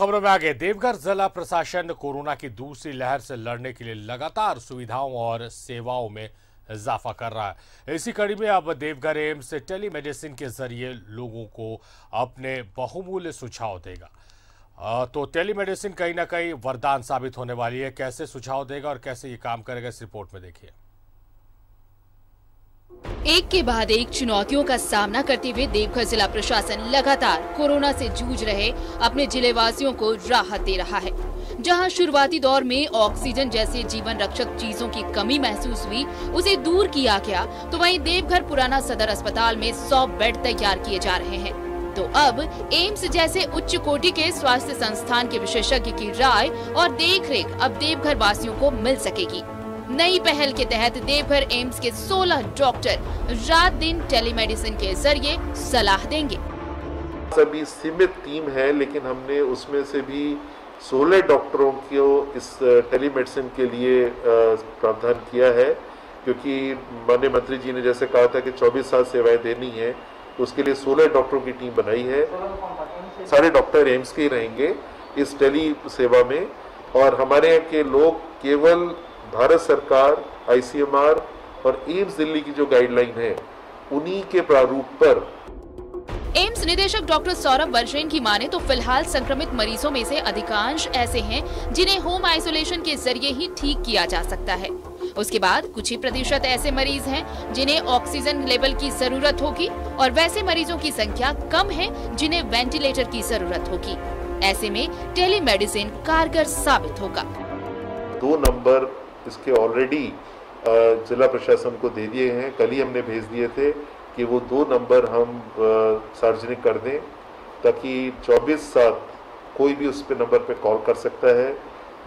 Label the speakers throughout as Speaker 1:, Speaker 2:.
Speaker 1: खबरों में आगे, देवघर जिला प्रशासन कोरोना की दूसरी लहर से लड़ने के लिए लगातार सुविधाओं और सेवाओं में इजाफा कर रहा है। इसी कड़ी में अब देवघर एम्स टेलीमेडिसिन के जरिए लोगों को अपने बहुमूल्य सुझाव देगा। तो टेलीमेडिसिन कहीं ना कहीं वरदान साबित होने वाली है। कैसे सुझाव देगा और कैसे ये काम करेगा, इस रिपोर्ट में देखिए।
Speaker 2: एक के बाद एक चुनौतियों का सामना करते हुए देवघर जिला प्रशासन लगातार कोरोना से जूझ रहे अपने जिले वासियों को राहत दे रहा है। जहां शुरुआती दौर में ऑक्सीजन जैसे जीवन रक्षक चीजों की कमी महसूस हुई, उसे दूर किया गया, तो वहीं देवघर पुराना सदर अस्पताल में 100 बेड तैयार किए जा रहे हैं। तो अब एम्स जैसे उच्च कोटि के स्वास्थ्य संस्थान के विशेषज्ञ की राय और देखरेख अब देवघर वासियों को मिल सकेगी। नई पहल के तहत देवघर एम्स के 16 डॉक्टर रात दिन टेलीमेडिसिन के जरिए सलाह देंगे।
Speaker 3: सभी सीमित टीम है, लेकिन हमने उसमें से भी 16 डॉक्टरों को इस टेलीमेडिसिन के लिए प्रावधान किया है, क्योंकि माननीय मंत्री जी ने जैसे कहा था कि 24 साल सेवाएं देनी है, तो उसके लिए 16 डॉक्टरों की टीम बनाई है। सारे डॉक्टर एम्स के ही रहेंगे इस टेली सेवा में, और हमारे यहाँ के लोग केवल भारत सरकार, ICMR और एम्स दिल्ली की जो गाइडलाइन है उन्हीं के प्रारूप पर।
Speaker 2: एम्स निदेशक डॉक्टर सौरभ वर्षेन की माने तो फिलहाल संक्रमित मरीजों में से अधिकांश ऐसे हैं जिन्हें होम आइसोलेशन के जरिए ही ठीक किया जा सकता है। उसके बाद कुछ ही प्रतिशत ऐसे मरीज हैं जिन्हें ऑक्सीजन लेवल की जरूरत होगी, और वैसे मरीजों की संख्या कम है जिन्हें वेंटिलेटर की जरूरत होगी। ऐसे में टेलीमेडिसिन कारगर साबित होगा।
Speaker 3: 2 नंबर इसके ऑलरेडी जिला प्रशासन को दे दिए हैं। कल ही हमने भेज दिए थे कि वो 2 नंबर हम सार्वजनिक कर दें, ताकि 24/7 कोई भी उस पे नंबर पे कॉल कर सकता है।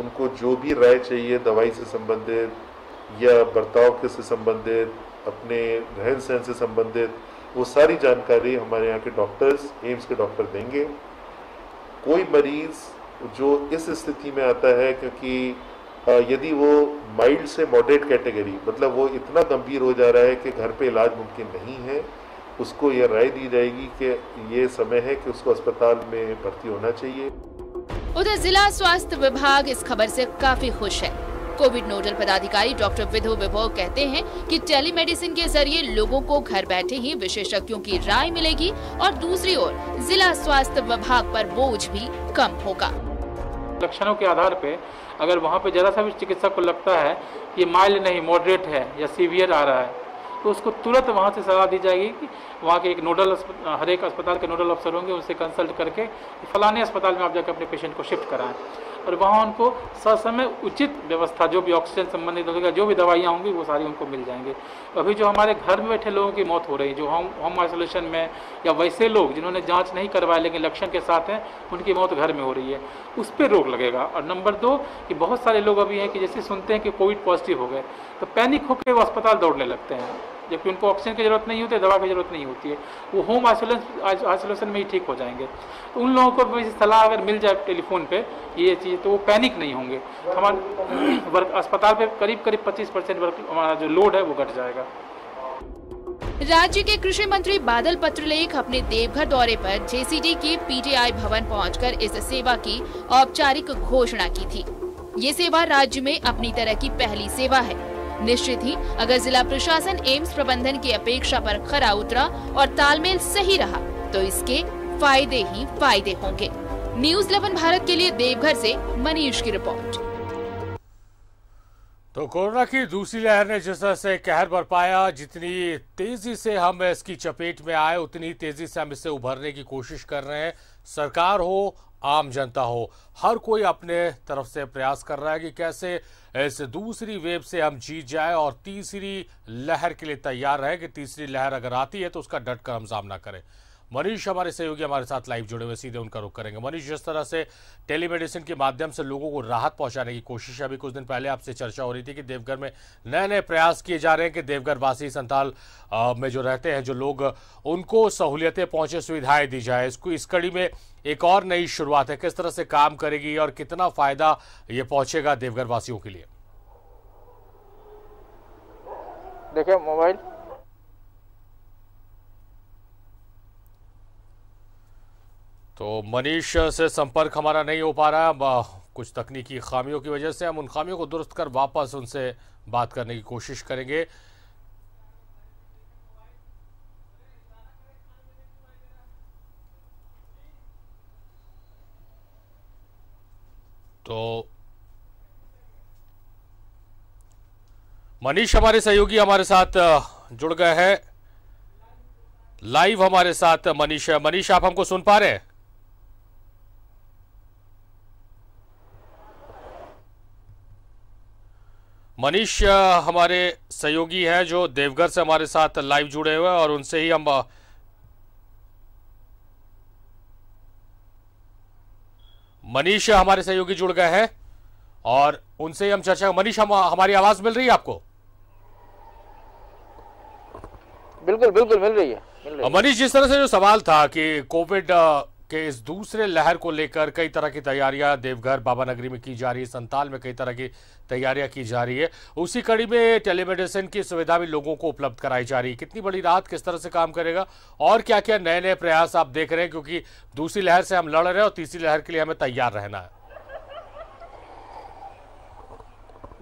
Speaker 3: उनको जो भी राय चाहिए दवाई से संबंधित या बर्ताव के से संबंधित, अपने रहन सहन से संबंधित, वो सारी जानकारी हमारे यहाँ के डॉक्टर्स, एम्स के डॉक्टर देंगे। कोई मरीज जो इस स्थिति में आता है, क्योंकि यदि वो माइल्ड से मॉडरेट कैटेगरी, मतलब वो इतना गंभीर हो जा रहा है कि घर पे इलाज मुमकिन नहीं है, उसको यह राय दी जाएगी कि ये समय है कि उसको अस्पताल में भर्ती होना चाहिए।
Speaker 2: उधर जिला स्वास्थ्य विभाग इस खबर से काफी खुश है। कोविड नोडल पदाधिकारी डॉक्टर विधु विभो कहते हैं कि टेलीमेडिसिन के जरिए लोगों को घर बैठे ही विशेषज्ञों की राय मिलेगी, और दूसरी ओर जिला स्वास्थ्य विभाग पर बोझ भी कम होगा।
Speaker 4: लक्षणों के आधार पे अगर वहाँ पे जरा सा भी चिकित्सक को लगता है कि माइल्ड नहीं मॉडरेट है या सीवियर आ रहा है, तो उसको तुरंत वहाँ से सलाह दी जाएगी कि वहाँ के एक नोडल, हर एक अस्पताल के नोडल अफसर होंगे, उनसे कंसल्ट करके फलाने अस्पताल में आप जाकर अपने पेशेंट को शिफ्ट कराएं, और वहाँ उनको ससमय उचित व्यवस्था, जो भी ऑक्सीजन संबंधित होगा, जो भी दवाइयाँ होंगी, वो सारी उनको मिल जाएंगे। अभी जो हमारे घर में बैठे लोगों की मौत हो रही है, जो होम आइसोलेशन में, या वैसे लोग जिन्होंने जांच नहीं करवाया लेकिन लक्षण के साथ हैं, उनकी मौत घर में हो रही है, उस पर रोक लगेगा। और नंबर 2 कि बहुत सारे लोग अभी हैं कि जैसे सुनते हैं कि कोविड पॉजिटिव हो गए तो पैनिक होकर वो अस्पताल दौड़ने लगते हैं, जबकि उनको ऑक्सीजन की जरूरत नहीं होती है, दवा की जरूरत नहीं होती है, वो होम आइसोलेशन में ही ठीक हो जाएंगे। तो उन लोगों को भी सलाह अगर मिल जाए टेलीफोन पे ये चीज़, तो वो पैनिक नहीं होंगे। हमारे वर्क अस्पताल पे करीब 25% वर्क हमारा जो लोड है वो घट जाएगा।
Speaker 2: राज्य के कृषि मंत्री बादल पत्रलेख अपने देवघर दौरे पर JCD के PTI भवन पहुंचकर इस सेवा की औपचारिक घोषणा की थी। ये सेवा राज्य में अपनी तरह की पहली सेवा है। निश्चित ही अगर जिला प्रशासन एम्स प्रबंधन की अपेक्षा पर खरा उतरा और तालमेल सही रहा, तो इसके फायदे ही फायदे होंगे। न्यूज़ 11 भारत के लिए देवघर से मनीष की रिपोर्ट।
Speaker 1: तो कोरोना की दूसरी लहर ने जिस तरह से कहर बरपाया, जितनी तेजी से हम इसकी चपेट में आए, उतनी तेजी से हम इससे उभरने की कोशिश कर रहे हैं। सरकार हो, आम जनता हो, हर कोई अपने तरफ से प्रयास कर रहा है कि कैसे इस दूसरी वेव से हम जीत जाए और तीसरी लहर के लिए तैयार रहे कि तीसरी लहर अगर आती है तो उसका डटकर हम सामना करें। मनीष हमारे सहयोगी हमारे साथ लाइव जुड़े हुए, सीधे उनका रुख करेंगे। मनीष, जिस तरह से टेलीमेडिसिन के माध्यम से लोगों को राहत पहुंचाने की कोशिश है, अभी कुछ दिन पहले आपसे चर्चा हो रही थी कि देवघर में नए नए प्रयास किए जा रहे हैं कि देवघर वासी संताल में जो रहते हैं जो लोग, उनको सहूलियतें पहुंचे, सुविधाएं दी जाए। इसको इस कड़ी में एक और नई शुरुआत है, किस तरह से काम करेगी और कितना फायदा ये पहुंचेगा देवघर वासियों के लिए?
Speaker 4: देखिए मोबाइल
Speaker 1: तो मनीष से संपर्क हमारा नहीं हो पा रहा, कुछ तकनीकी खामियों की वजह से। हम उन खामियों को दुरुस्त कर वापस उनसे बात करने की कोशिश करेंगे। तो मनीष हमारे सहयोगी हमारे साथ जुड़ गए हैं, लाइव हमारे साथ मनीष है। मनीष, आप हमको सुन पा रहे हैं? मनीष हमारे सहयोगी हैं जो देवघर से हमारे साथ लाइव जुड़े हुए हैं और उनसे ही हम मनीष हमारे सहयोगी जुड़ गए हैं और उनसे ही हम चर्चा। मनीष, हमारी आवाज मिल रही है आपको?
Speaker 5: बिल्कुल बिल्कुल मिल रही है।
Speaker 1: मनीष, जिस तरह से जो सवाल था कि कोविड के इस दूसरे लहर को लेकर कई तरह की तैयारियां देवघर बाबा नगरी में की जा रही है, संताल में कई तरह की तैयारियां की जा रही है, उसी कड़ी में टेलीमेडिसिन की सुविधा भी लोगों को उपलब्ध कराई जा रही है। कितनी बड़ी राहत किस तरह से काम करेगा और क्या क्या नए नए प्रयास आप देख रहे हैं, क्योंकि दूसरी लहर से हम लड़ रहे हैं और तीसरी लहर के लिए हमें तैयार रहना है?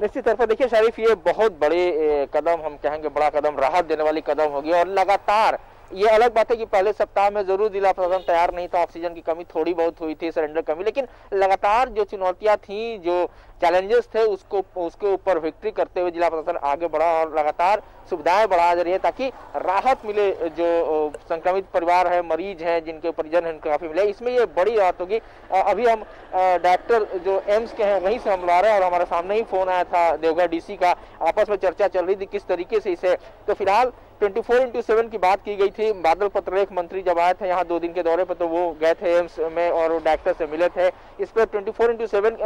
Speaker 5: निश्चित तौर पर देखिए शरीफ, ये बहुत बड़े कदम, हम कहेंगे बड़ा कदम, राहत देने वाली कदम होगी। और लगातार ये अलग बात है कि पहले सप्ताह में जरूर जिला प्रशासन तैयार नहीं था, ऑक्सीजन की कमी थोड़ी बहुत हुई थी, सिलेंडर कमी, लेकिन लगातार जो चुनौतियां थी, जो चैलेंजेस थे, उसके ऊपर विक्ट्री करते हुए जिला प्रशासन आगे बढ़ा और लगातार सुविधाएं बढ़ा जा रही है ताकि राहत मिले। जो संक्रमित परिवार है, मरीज हैं, जिनके परिजन हैं, काफी मिले, इसमें ये बड़ी राहत होगी। अभी हम डॉक्टर जो एम्स के हैं वहीं से हम ला रहे हैं और हमारे सामने ही फोन आया था देवघर डीसी का, आपस में चर्चा चल रही थी किस तरीके से इसे, तो फिलहाल 24/7 की बात की गई थी। बादल पत्रलेख मंत्री जब आए थे यहाँ 2 दिन के दौरे पर, तो वो गए थे एम्स में और डॉक्टर से मिले थे। इस पर 24/7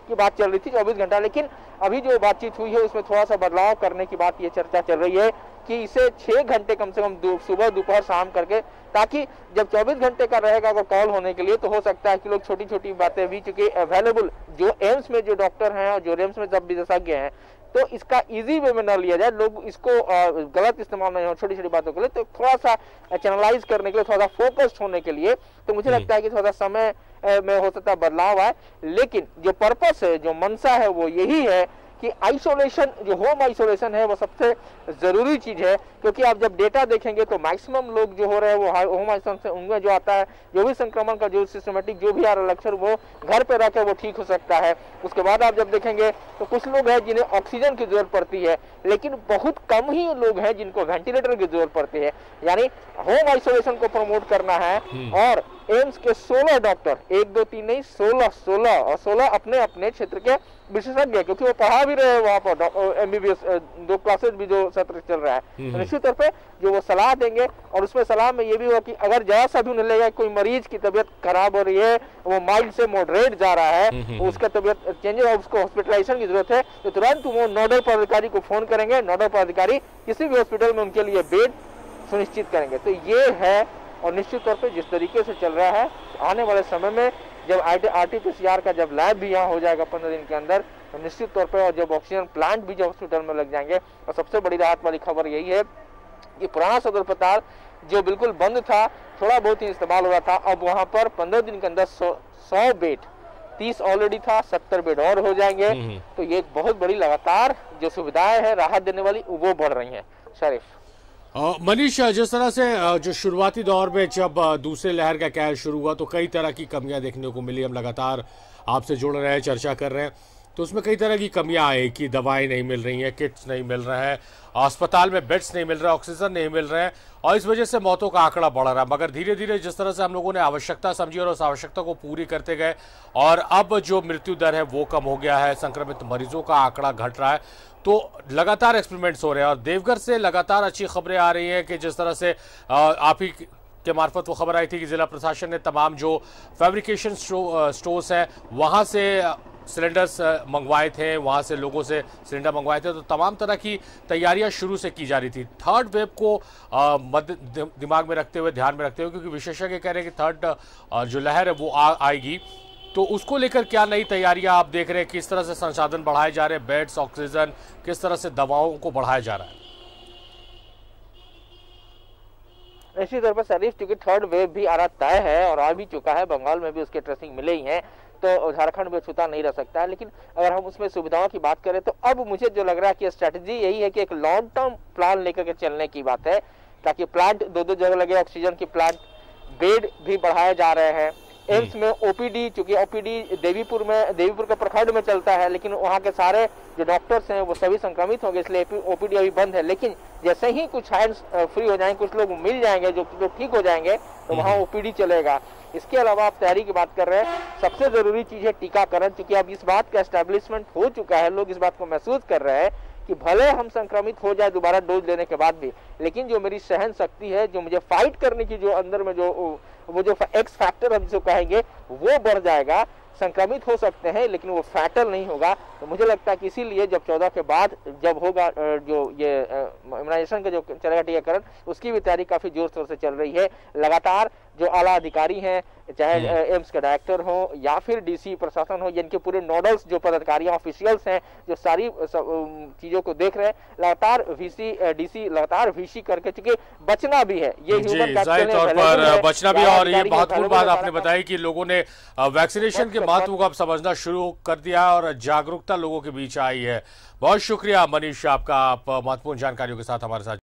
Speaker 5: की बात चल रही थी, 24 घंटा। लेकिन अभी जो बातचीत हुई है उसमें थोड़ा सा बदलाव करने की बात, ये चर्चा चल रही है कि इसे 6 घंटे कम से कम सुबह दोपहर शाम करके, ताकि जब 24 घंटे का रहेगा अगर कॉल होने के लिए, तो हो सकता है कि लोग छोटी छोटी बातें भी, चूंकि अवेलेबल जो एम्स में जो डॉक्टर हैं और जो एम्स में सब विशेषज्ञ हैं, तो इसका इजी वे में न लिया जाए, लोग इसको गलत इस्तेमाल नहीं हो छोटी छोटी बातों के लिए, तो थोड़ा सा चैनलाइज करने के लिए, थोड़ा सा फोकस्ड होने के लिए, तो मुझे लगता है कि थोड़ा सा समय में हो सकता है बदलाव आए। लेकिन जो पर्पस है, जो मंशा है, वो यही है कि आइसोलेशन, जो होम आइसोलेशन है, वो सबसे जरूरी चीज है। क्योंकि आप जब डेटा देखेंगे तो मैक्सिमम लोग जो हो रहे हैं वो होम आइसोलेशन से, उनमें जो आता है, जो भी संक्रमण का जो सिस्टमेटिक जो भी आ रहा लक्षण, वो घर पे रहकर वो ठीक हो सकता है। उसके बाद आप जब देखेंगे तो कुछ लोग हैं जिन्हें ऑक्सीजन की जरूरत पड़ती है, लेकिन बहुत कम ही लोग हैं जिनको वेंटिलेटर की जरूरत पड़ती है। यानी होम आइसोलेशन को प्रमोट करना है और एम्स के 16 डॉक्टर, 1 2 3 नहीं, 16 और 16 अपने अपने क्षेत्र के विशेषज्ञ, क्योंकि वो पढ़ा भी रहे हैं वहां पर, एमबीबीएस 2 क्लासेस भी जो सत्र चल रहा है, तो निश्चित तौर पे जो वो सलाह देंगे, और उसमें सलाह में ये भी होगा कि अगर जरा सा भी उन्हें लगेगा कोई मरीज की तबीयत खराब हो रही है, वो माइल्ड से मॉडरेट जा रहा है, उसका तबीयत चेंज है, उसको हॉस्पिटलाइजेशन की जरूरत है, तो तुरंत वो नोडल पदाधिकारी को फोन करेंगे, नोडल पदाधिकारी किसी भी हॉस्पिटल में उनके लिए बेड सुनिश्चित करेंगे। तो ये है, और निश्चित तौर पे जिस तरीके से चल रहा है, आने वाले समय में जब RT-PCR का जब लैब भी यहाँ हो जाएगा 15 दिन के अंदर, तो निश्चित तौर पे, और जब ऑक्सीजन प्लांट भी जब हॉस्पिटल में लग जाएंगे, और सबसे बड़ी राहत वाली खबर यही है कि पुराना सदर अस्पताल जो बिल्कुल बंद था, थोड़ा बहुत ही इस्तेमाल हो रहा था, अब वहां पर 15 दिन के अंदर 100 बेड, 30 ऑलरेडी था, 70 बेड और हो जाएंगे। तो ये एक बहुत बड़ी लगातार जो सुविधाएं हैं राहत देने वाली, वो बढ़ रही है। शरीफ,
Speaker 1: मनीष, जिस तरह से जो शुरुआती दौर में जब दूसरे लहर का कहर शुरू हुआ तो कई तरह की कमियां देखने को मिली, हम लगातार आपसे जुड़ रहे हैं, चर्चा कर रहे हैं, तो उसमें कई तरह की कमियां आई कि दवाएं नहीं मिल रही हैं, किट्स नहीं मिल रहे हैं, अस्पताल में बेड्स नहीं मिल रहे, ऑक्सीजन नहीं मिल रहे हैं, और इस वजह से मौतों का आंकड़ा बढ़ रहा है। मगर धीरे धीरे जिस तरह से हम लोगों ने आवश्यकता समझी और उस आवश्यकता को पूरी करते गए, और अब जो मृत्यु दर है वो कम हो गया है, संक्रमित मरीजों का आंकड़ा घट रहा है, तो लगातार एक्सपेरिमेंट्स हो रहे हैं। और देवघर से लगातार अच्छी खबरें आ रही हैं कि जिस तरह से आप ही के मार्फत वो खबर आई थी कि जिला प्रशासन ने तमाम जो फैब्रिकेशन स्टोर्स हैं वहाँ से सिलेंडर्स मंगवाए थे, वहाँ से लोगों से सिलेंडर मंगवाए थे, तो तमाम तरह की तैयारियां शुरू से की जा रही थी। थर्ड वेव को दिमाग में रखते हुए, ध्यान में रखते हुए, क्योंकि विशेषज्ञ कह रहे हैं कि थर्ड जो लहर है वो आएगी, तो उसको लेकर क्या नई तैयारियां आप देख रहे हैं? किस तरह से संसाधन बढ़ाए जा रहे हैं, बेड्स, ऑक्सीजन, किस तरह से दवाओं को बढ़ाया जा रहा है?
Speaker 5: निश्चित तौर पर शरीफ, चूंकि थर्ड वेव भी आना तय है और आ भी चुका है, बंगाल में भी उसके ट्रेसिंग मिले ही हैं, तो झारखंड में छूता नहीं रह सकता है। लेकिन अगर हम उसमें सुविधाओं की बात करें तो अब मुझे जो लग रहा है कि स्ट्रैटेजी यही है कि एक लॉन्ग टर्म प्लान लेकर के चलने की बात है, ताकि प्लांट दो जगह लगे, ऑक्सीजन की प्लांट, बेड भी बढ़ाए जा रहे हैं। एम्स में ओपीडी, चूंकि ओपीडी देवीपुर के प्रखंड में चलता है, लेकिन वहाँ के सारे जो डॉक्टर्स हैं वो सभी संक्रमित होंगे, इसलिए ओपीडी अभी बंद है। लेकिन जैसे ही कुछ हैंड्स फ्री हो जाएंगे, कुछ लोग मिल जाएंगे, जो लोग ठीक हो जाएंगे, तो वहाँ ओपीडी चलेगा। इसके अलावा आप तैयारी की बात कर रहे हैं, सबसे जरूरी चीज है टीकाकरण, क्योंकि अब इस बात का एस्टेब्लिशमेंट हो चुका है, लोग इस बात को महसूस कर रहे हैं कि भले हम संक्रमित हो जाए दोबारा डोज लेने के बाद भी, लेकिन जो मेरी सहन शक्ति है, जो मुझे फाइट करने की जो अंदर में जो एक्स फैक्टर हम जिसको कहेंगे, वो बढ़ जाएगा। संक्रमित हो सकते हैं लेकिन वो फैटल नहीं होगा। तो मुझे लगता है कि इसीलिए जब 14 के बाद जब होगा जो ये इम्यूनाइजेशन का जो चलेगा टीकाकरण, उसकी भी तैयारी काफी जोर शोर से चल रही है। लगातार जो आला अधिकारी हैं, चाहे एम्स के डायरेक्टर हो या फिर डीसी प्रशासन हो, जिनके पूरे नोडल्स जो पदाधिकारी ऑफिशियल्स हैं, जो सारी चीजों को देख रहे हैं, लगातार डीसी लगातार वीसी करके, चूंकि बचना भी है, ये ह्यूमन
Speaker 1: कैपिटल तौर पर बचना भी है। और ये महत्वपूर्ण बात आपने बताई कि लोगों ने वैक्सीनेशन के महत्व को अब समझना शुरू कर दिया और जागरूकता लोगों के बीच आई है। बहुत शुक्रिया मनीष आपका, आप महत्वपूर्ण जानकारियों के साथ हमारे साथ